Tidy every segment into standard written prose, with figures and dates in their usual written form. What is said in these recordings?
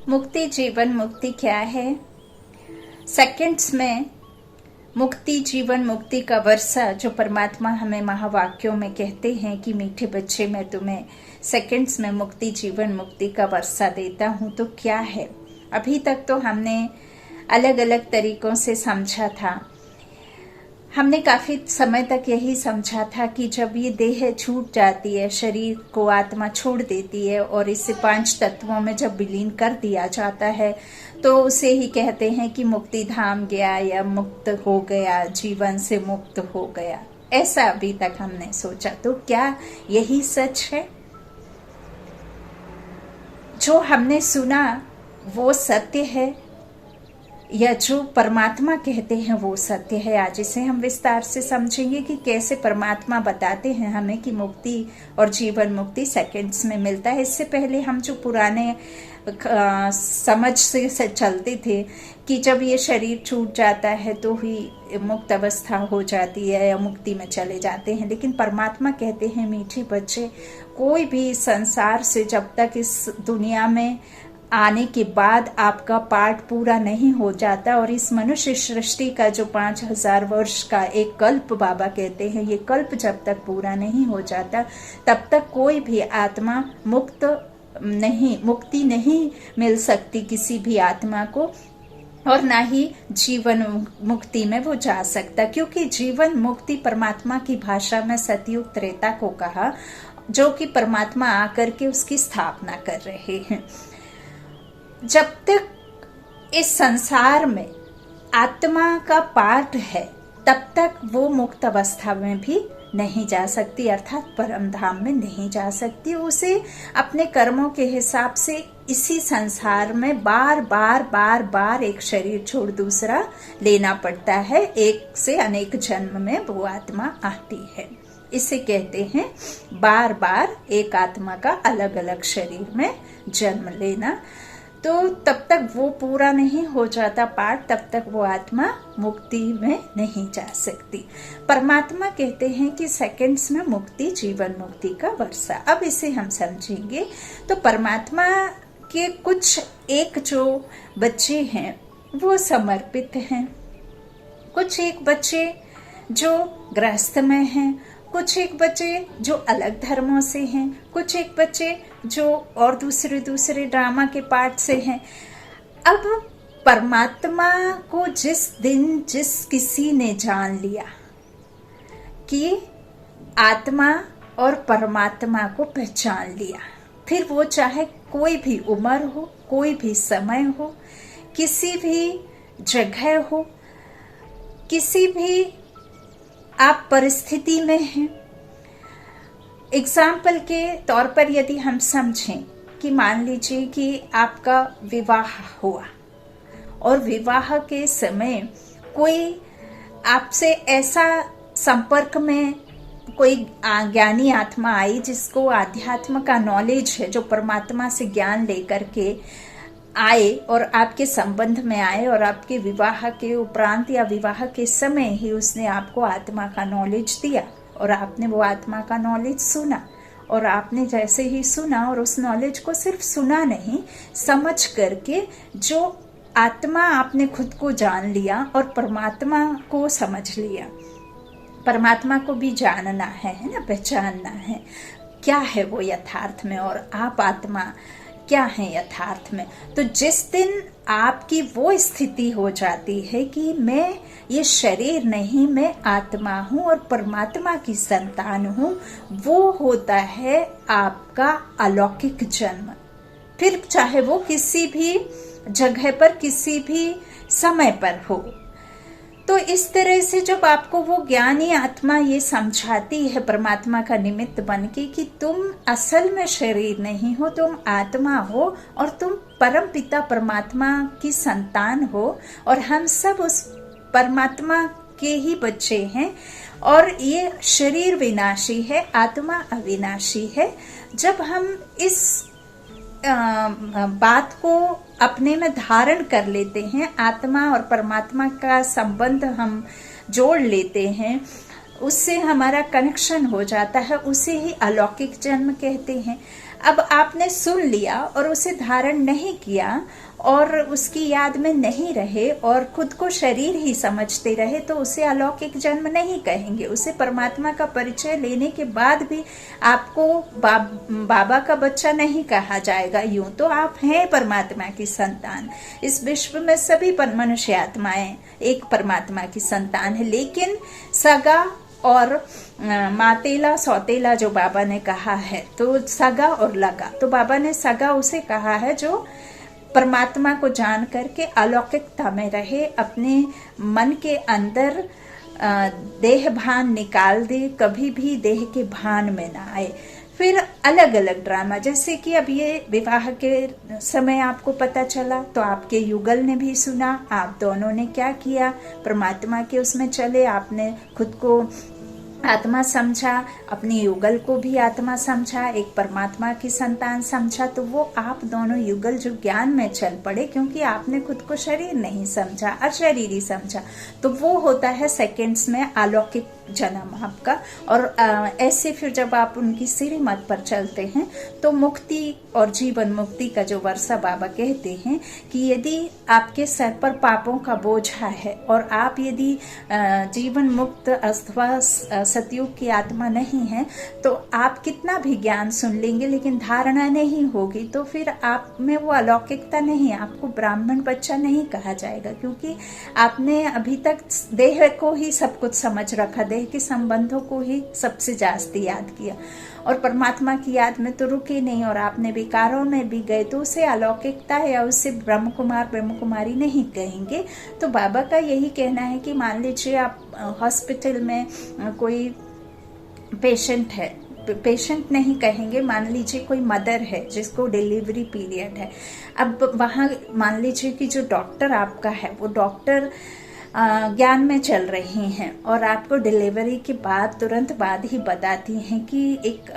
मुक्ति जीवन मुक्ति क्या है? सेकंड्स में मुक्ति जीवन मुक्ति का वर्षा जो परमात्मा हमें महावाक्यों में कहते हैं कि मीठे बच्चे मैं तुम्हें सेकंड्स में मुक्ति जीवन मुक्ति का वर्षा देता हूँ, तो क्या है? अभी तक तो हमने अलग अलग तरीकों से समझा था। हमने काफी समय तक यही समझा था कि जब ये देह छूट जाती है, शरीर को आत्मा छोड़ देती है और इसे 5 तत्वों में जब विलीन कर दिया जाता है तो उसे ही कहते हैं कि मुक्ति धाम गया या मुक्त हो गया, जीवन से मुक्त हो गया। ऐसा अभी तक हमने सोचा। तो क्या यही सच है? जो हमने सुना वो सत्य है या जो परमात्मा कहते हैं वो सत्य है? आज इसे हम विस्तार से समझेंगे कि कैसे परमात्मा बताते हैं हमें कि मुक्ति और जीवन मुक्ति सेकंड्स में मिलता है। इससे पहले हम जो पुराने समझ से चलते थे कि जब ये शरीर छूट जाता है तो ही मुक्त अवस्था हो जाती है या मुक्ति में चले जाते हैं, लेकिन परमात्मा कहते हैं मीठे बच्चे, कोई भी संसार से जब तक इस दुनिया में आने के बाद आपका पाठ पूरा नहीं हो जाता और इस मनुष्य सृष्टि का जो 5000 वर्ष का एक कल्प बाबा कहते हैं, ये कल्प जब तक पूरा नहीं हो जाता तब तक कोई भी आत्मा मुक्ति नहीं मिल सकती किसी भी आत्मा को, और ना ही जीवन मुक्ति में वो जा सकता, क्योंकि जीवन मुक्ति परमात्मा की भाषा में सतयुग त्रेता को कहा, जो कि परमात्मा आकर के उसकी स्थापना कर रहे हैं। जब तक इस संसार में आत्मा का पाठ है तब तक वो मुक्त अवस्था में भी नहीं जा सकती, अर्थात परम धाम में नहीं जा सकती। उसे अपने कर्मों के हिसाब से इसी संसार में बार बार एक शरीर छोड़ दूसरा लेना पड़ता है। एक से अनेक जन्म में वो आत्मा आती है। इसे कहते हैं बार बार एक आत्मा का अलग अलग शरीर में जन्म लेना। तो तब तक वो पूरा नहीं हो जाता पाठ, तब तक वो आत्मा मुक्ति में नहीं जा सकती। परमात्मा कहते हैं कि सेकंड्स में मुक्ति जीवन मुक्ति का वर्षा। अब इसे हम समझेंगे तो परमात्मा के कुछ एक जो बच्चे हैं वो समर्पित हैं, कुछ एक बच्चे जो गृहस्थ में हैं, कुछ एक बच्चे जो अलग धर्मों से हैं, कुछ एक बच्चे जो और दूसरे ड्रामा के पार्ट से हैं। अब परमात्मा को जिस दिन जिस किसी ने जान लिया कि आत्मा और परमात्मा को पहचान लिया, फिर वो चाहे कोई भी उम्र हो, कोई भी समय हो, किसी भी जगह हो, किसी भी आप परिस्थिति में हैं। एग्जाम्पल के तौर पर यदि हम समझें कि मान लीजिए कि आपका विवाह हुआ और विवाह के समय कोई आपसे ऐसा संपर्क में कोई ज्ञानी आत्मा आई जिसको आध्यात्म का नॉलेज है, जो परमात्मा से ज्ञान लेकर के आए और आपके संबंध में आए और आपके विवाह के उपरांत या विवाह के समय ही उसने आपको आत्मा का नॉलेज दिया और आपने वो आत्मा का नॉलेज सुना। और आपने जैसे ही सुना और उस नॉलेज को सिर्फ सुना नहीं, समझ करके जो आत्मा आपने खुद को जान लिया और परमात्मा को समझ लिया। परमात्मा को भी जानना है ना, पहचानना है क्या है वो यथार्थ में और आप आत्मा क्या है यथार्थ में। तो जिस दिन आपकी वो स्थिति हो जाती है कि मैं ये शरीर नहीं, मैं आत्मा हूँ और परमात्मा की संतान हूँ, वो होता है आपका अलौकिक जन्म। फिर चाहे वो किसी भी जगह पर किसी भी समय पर हो। तो इस तरह से जब आपको वो ज्ञानी आत्मा ये समझाती है परमात्मा का निमित्त बन के कि तुम असल में शरीर नहीं हो, तुम आत्मा हो और तुम परम पिता परमात्मा की संतान हो और हम सब उस परमात्मा के ही बच्चे हैं और ये शरीर विनाशी है, आत्मा अविनाशी है। जब हम इस बात को अपने में धारण कर लेते हैं, आत्मा और परमात्मा का संबंध हम जोड़ लेते हैं, उससे हमारा कनेक्शन हो जाता है, उसे ही अलौकिक जन्म कहते हैं। अब आपने सुन लिया और उसे धारण नहीं किया और उसकी याद में नहीं रहे और खुद को शरीर ही समझते रहे, तो उसे अलौकिक जन्म नहीं कहेंगे। उसे परमात्मा का परिचय लेने के बाद भी आपको बाबा का बच्चा नहीं कहा जाएगा। यूं तो आप हैं परमात्मा की संतान। इस विश्व में सभी मनुष्य आत्माएं एक परमात्मा की संतान है, लेकिन सगा और मातेला सौतेला जो बाबा ने कहा है, तो सगा और लगा, तो बाबा ने सगा उसे कहा है जो परमात्मा को जान करके अलौकिकता में रहे, अपने मन के अंदर देह भान निकाल दे, कभी भी देह के भान में ना आए। फिर अलग अलग ड्रामा, जैसे कि अब ये विवाह के समय आपको पता चला तो आपके युगल ने भी सुना, आप दोनों ने क्या किया, परमात्मा के उसमें चले, आपने खुद को आत्मा समझा, अपनी युगल को भी आत्मा समझा, एक परमात्मा की संतान समझा, तो वो आप दोनों युगल जो ज्ञान में चल पड़े, क्योंकि आपने खुद को शरीर नहीं समझा, अशरीरी समझा, तो वो होता है सेकंड्स में अलौकिक जन्म आपका। और ऐसे फिर जब आप उनकी श्रीमत पर चलते हैं तो मुक्ति और जीवन मुक्ति का जो वर्षा बाबा कहते हैं कि यदि आपके सर पर पापों का बोझा है और आप यदि जीवन मुक्त अथवा सतयुग की आत्मा नहीं है, तो आप कितना भी ज्ञान सुन लेंगे लेकिन धारणा नहीं होगी, तो फिर आप में वो अलौकिकता नहीं, आपको ब्राह्मण बच्चा नहीं कहा जाएगा, क्योंकि आपने अभी तक देह को ही सब कुछ समझ रखा, देह के संबंधों को ही सबसे जास्ती याद किया और परमात्मा की याद में तो रुके नहीं, और आपने विकारों में भी गए, तो उसे अलौकिकता या उसे ब्रह्म कुमार ब्रह्म कुमारी नहीं कहेंगे। तो बाबा का यही कहना है कि मान लीजिए आप हॉस्पिटल में कोई पेशेंट है, पेशेंट नहीं कहेंगे, मान लीजिए कोई मदर है जिसको डिलीवरी पीरियड है, अब वहाँ मान लीजिए कि जो डॉक्टर आपका है वो डॉक्टर ज्ञान में चल रही हैं और आपको डिलीवरी के बाद तुरंत बाद ही बताती हैं कि एक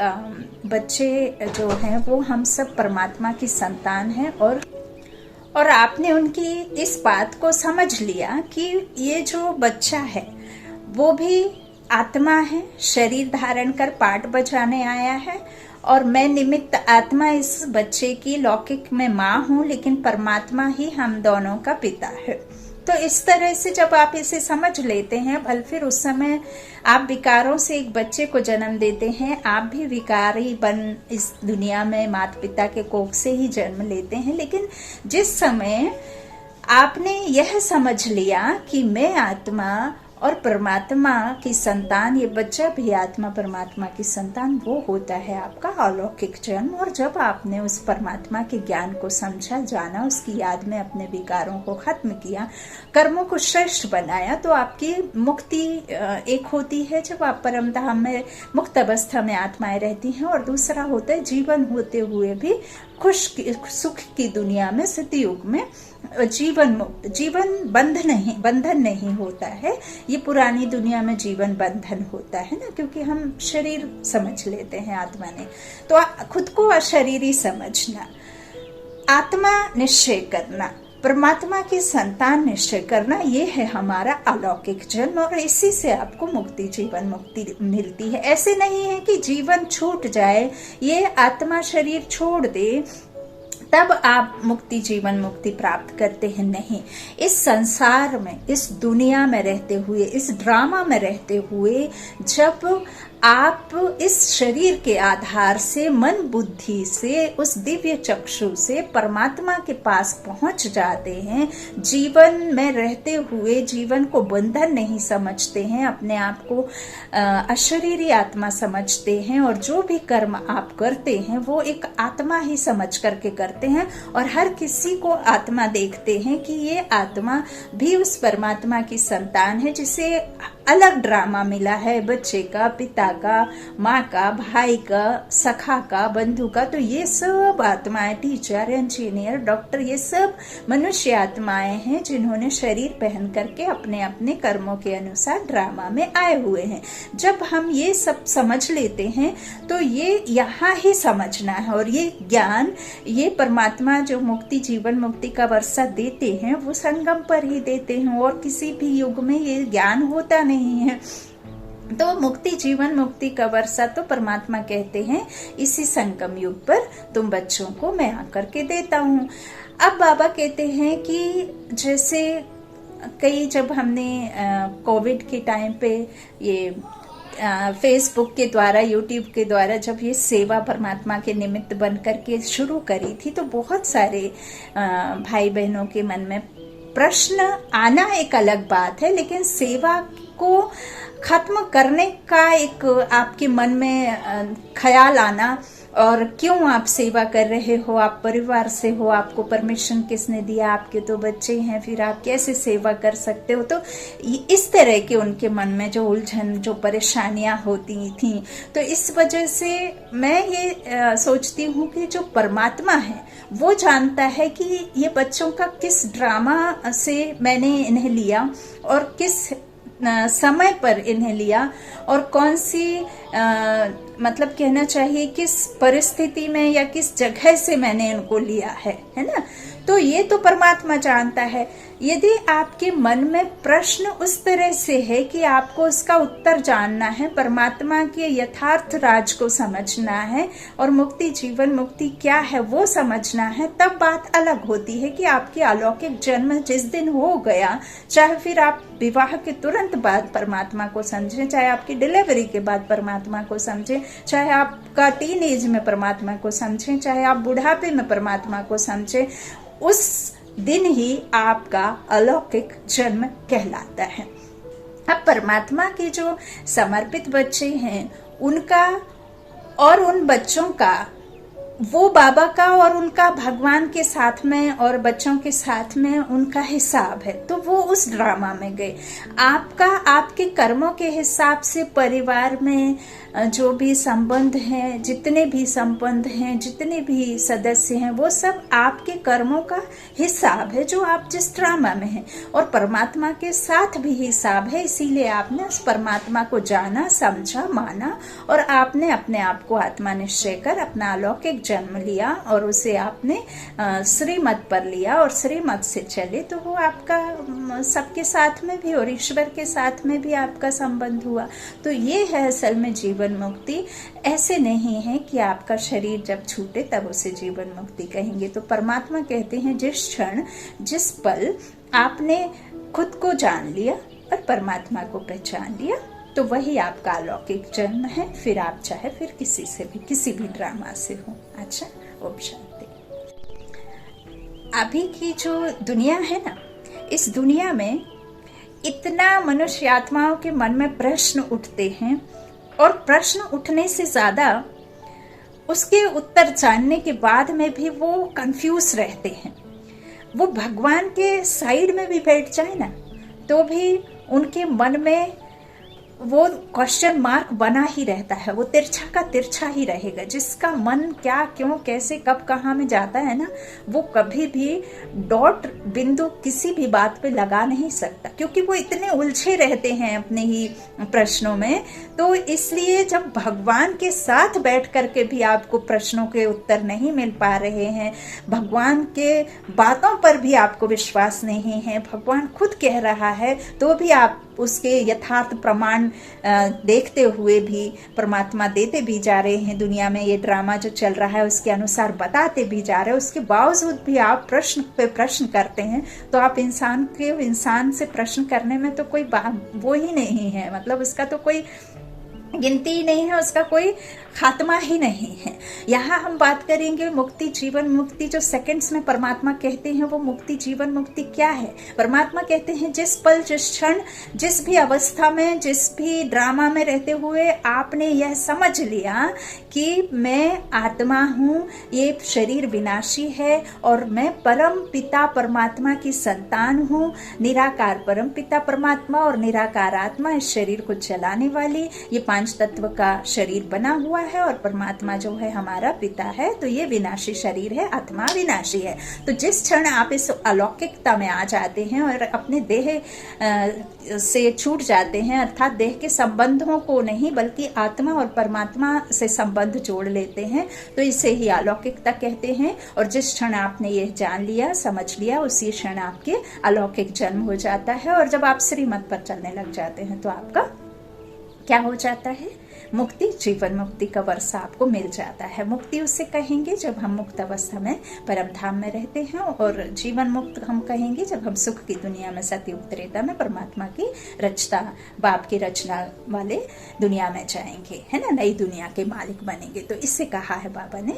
बच्चे जो हैं वो हम सब परमात्मा की संतान हैं, और आपने उनकी इस बात को समझ लिया कि ये जो बच्चा है वो भी आत्मा है, शरीर धारण कर पाठ बजाने आया है, और मैं निमित्त आत्मा इस बच्चे की लौकिक में माँ हूँ, लेकिन परमात्मा ही हम दोनों का पिता है। तो इस तरह से जब आप इसे समझ लेते हैं, भल फिर उस समय आप विकारों से एक बच्चे को जन्म देते हैं, आप भी विकारी बन इस दुनिया में माता पिता के कोख से ही जन्म लेते हैं, लेकिन जिस समय आपने यह समझ लिया कि मैं आत्मा और परमात्मा की संतान, ये बच्चा भी आत्मा परमात्मा की संतान, वो होता है आपका अलौकिक जन्म। और जब आपने उस परमात्मा के ज्ञान को समझा, जाना, उसकी याद में अपने विकारों को खत्म किया, कर्मों को श्रेष्ठ बनाया, तो आपकी मुक्ति एक होती है जब आप परम धाम में मुक्त अवस्था में आत्माएं रहती हैं, और दूसरा होता है जीवन होते हुए भी सुख की दुनिया में, सतयुग में जीवन मुक्त, जीवन बंधन नहीं होता है। ये पुरानी दुनिया में जीवन बंधन होता है ना, क्योंकि हम शरीर समझ लेते हैं आत्मा ने, तो खुद को अशरीरी समझना, आत्मा निश्चय करना, परमात्मा की संतान निश्चय करना, ये है हमारा अलौकिक जन्म, और इसी से आपको मुक्ति, जीवन मुक्ति मिलती है। ऐसे नहीं है कि जीवन छूट जाए, ये आत्मा शरीर छोड़ दे तब आप मुक्ति, जीवन मुक्ति प्राप्त करते हैं, नहीं। इस संसार में, इस दुनिया में रहते हुए, इस ड्रामा में रहते हुए, जब आप इस शरीर के आधार से, मन बुद्धि से, उस दिव्य चक्षु से परमात्मा के पास पहुंच जाते हैं, जीवन में रहते हुए जीवन को बंधन नहीं समझते हैं, अपने आप को अशरीरी आत्मा समझते हैं, और जो भी कर्म आप करते हैं वो एक आत्मा ही समझ करके करते हैं, और हर किसी को आत्मा देखते हैं कि ये आत्मा भी उस परमात्मा की संतान है, जिसे अलग ड्रामा मिला है, बच्चे का, पिता का, माँ का, भाई का, सखा का, बंधु का। तो ये सब आत्माएं, टीचर, इंजीनियर, डॉक्टर, ये सब मनुष्य आत्माएं हैं जिन्होंने शरीर पहन करके अपने अपने कर्मों के अनुसार ड्रामा में आए हुए हैं। जब हम ये सब समझ लेते हैं तो ये यहाँ ही समझना है, और ये ज्ञान, ये परमात्मा जो मुक्ति, जीवन मुक्ति का वर्षा देते हैं, वो संगम पर ही देते हैं, और किसी भी युग में ये ज्ञान होता नहीं है। तो मुक्ति, जीवन मुक्ति का वर्षा तो परमात्मा कहते हैं इसी संगम युग पर तुम बच्चों को मैं आकर के देता हूँ। अब बाबा कहते हैं कि जैसे कई, जब हमने कोविड के टाइम पे ये फेसबुक के द्वारा, यूट्यूब के द्वारा जब ये सेवा परमात्मा के निमित्त बन करके शुरू करी थी, तो बहुत सारे भाई बहनों के मन में प्रश्न आना एक अलग बात है, लेकिन सेवा को खत्म करने का एक आपके मन में ख्याल आना, और क्यों आप सेवा कर रहे हो, आप परिवार से हो, आपको परमिशन किसने दिया, आपके तो बच्चे हैं, फिर आप कैसे सेवा कर सकते हो। तो इस तरह के उनके मन में जो उलझन, जो परेशानियां होती थी, तो इस वजह से मैं ये सोचती हूँ कि जो परमात्मा है वो जानता है कि ये बच्चों का किस ड्रामा से मैंने इन्हें लिया और किस समय पर इन्हें लिया, और कौन सी मतलब कहना चाहिए किस परिस्थिति में या किस जगह से मैंने इनको लिया है ना। तो ये तो परमात्मा जानता है। यदि आपके मन में प्रश्न उस तरह से है कि आपको उसका उत्तर जानना है, परमात्मा के यथार्थ राज को समझना है और मुक्ति, जीवन मुक्ति क्या है वो समझना है, तब बात अलग होती है कि आपकी अलौकिक जन्म जिस दिन हो गया, चाहे फिर आप विवाह के तुरंत बाद परमात्मा को समझें, चाहे आपकी डिलीवरी के बाद परमात्मा को समझें, चाहे आपका टीन एज में परमात्मा को समझें, चाहे आप बुढ़ापे में परमात्मा को समझें, उस दिन ही आपका अलौकिक जन्म कहलाता है। अब परमात्मा के जो समर्पित बच्चे हैं, उनका और उन बच्चों का, वो बाबा का और उनका भगवान के साथ में और बच्चों के साथ में उनका हिसाब है, तो वो उस ड्रामा में गए। आपका, आपके कर्मों के हिसाब से परिवार में जो भी संबंध हैं, जितने भी संबंध हैं, जितने भी सदस्य हैं, वो सब आपके कर्मों का हिसाब है जो आप जिस ड्रामा में हैं, और परमात्मा के साथ भी हिसाब है। इसीलिए आपने उस परमात्मा को जाना, समझा, माना, और आपने अपने आप को आत्मा निश्चय कर अपना अलौकिक जन्म लिया और उसे आपने श्रीमत पर लिया और श्रीमत से चले, तो वो आपका सबके साथ में भी और ईश्वर के साथ में भी आपका संबंध हुआ। तो ये है असल में जीवन मुक्ति। ऐसे नहीं है कि आपका शरीर जब छूटे तब उसे जीवन मुक्ति कहेंगे। तो परमात्मा कहते हैं जिस क्षण, जिस पल आपने खुद को जान लिया और परमात्मा को पहचान लिया, तो वही आपका अलौकिक जन्म है। फिर आप चाहे फिर किसी से भी, किसी भी ड्रामा से हो। अच्छा, ओम शांति। अभी की जो दुनिया है ना, इस दुनिया में इतना मनुष्य आत्माओं के मन में प्रश्न उठते हैं, और प्रश्न उठने से ज्यादा उसके उत्तर जानने के बाद में भी वो कंफ्यूज रहते हैं। वो भगवान के साइड में भी बैठ जाए ना, तो भी उनके मन में वो क्वेश्चन मार्क बना ही रहता है, वो तिरछा का तिरछा ही रहेगा। जिसका मन क्या, क्यों, कैसे, कब, कहाँ में जाता है ना, वो कभी भी डॉट बिंदु किसी भी बात पे लगा नहीं सकता, क्योंकि वो इतने उलझे रहते हैं अपने ही प्रश्नों में। तो इसलिए जब भगवान के साथ बैठ करके भी आपको प्रश्नों के उत्तर नहीं मिल पा रहे हैं, भगवान के बातों पर भी आपको विश्वास नहीं है, भगवान खुद कह रहा है तो भी आप उसके यथार्थ प्रमाण देखते हुए भी परमात्मा देते भी जा रहे हैं, दुनिया में ये ड्रामा जो चल रहा है उसके अनुसार बताते भी जा रहे हैं, उसके बावजूद भी आप प्रश्न पे प्रश्न करते हैं, तो आप इंसान से प्रश्न करने में तो कोई वो ही नहीं है, मतलब उसका तो कोई गिनती ही नहीं है, उसका कोई खात्मा ही नहीं है। यहाँ हम बात करेंगे मुक्ति, जीवन मुक्ति। जो सेकंड्स में परमात्मा कहते हैं वो मुक्ति, जीवन मुक्ति क्या है। परमात्मा कहते हैं जिस पल, जिस क्षण, जिस भी अवस्था में, जिस भी ड्रामा में रहते हुए आपने यह समझ लिया कि मैं आत्मा हूँ, ये शरीर विनाशी है और मैं परम पिता परमात्मा की संतान हूँ, निराकार परम पिता परमात्मा और निराकार आत्मा इस शरीर को चलाने वाली, ये 5 तत्व का शरीर बना हुआ है, और परमात्मा जो है हमारा पिता है, तो ये विनाशी शरीर है, आत्मा विनाशी है। तो जिस क्षण आप इस अलौकिकता में आ जाते हैं और अपने देह से छूट जाते हैं, अर्थात देह के संबंधों को नहीं बल्कि आत्मा और परमात्मा से संबंध जोड़ लेते हैं, तो इसे ही अलौकिकता कहते हैं। और जिस क्षण आपने ये जान लिया, समझ लिया, उसी क्षण आपके अलौकिक जन्म हो जाता है। और जब आप श्रीमत पर चलने लग जाते हैं तो आपका क्या हो जाता है? मुक्ति, जीवन मुक्ति का वर्षा आपको मिल जाता है। मुक्ति उसे कहेंगे जब हम मुक्त अवस्था में परम धाम में रहते हैं, और जीवन मुक्त हम कहेंगे जब हम सुख की दुनिया में सतयुग त्रेता में परमात्मा की रचना, बाप की रचना वाले दुनिया में जाएंगे, है ना, नई दुनिया के मालिक बनेंगे। तो इससे कहा है बाबा ने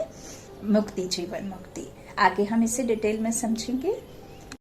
मुक्ति, जीवन मुक्ति। आगे हम इसे डिटेल में समझेंगे।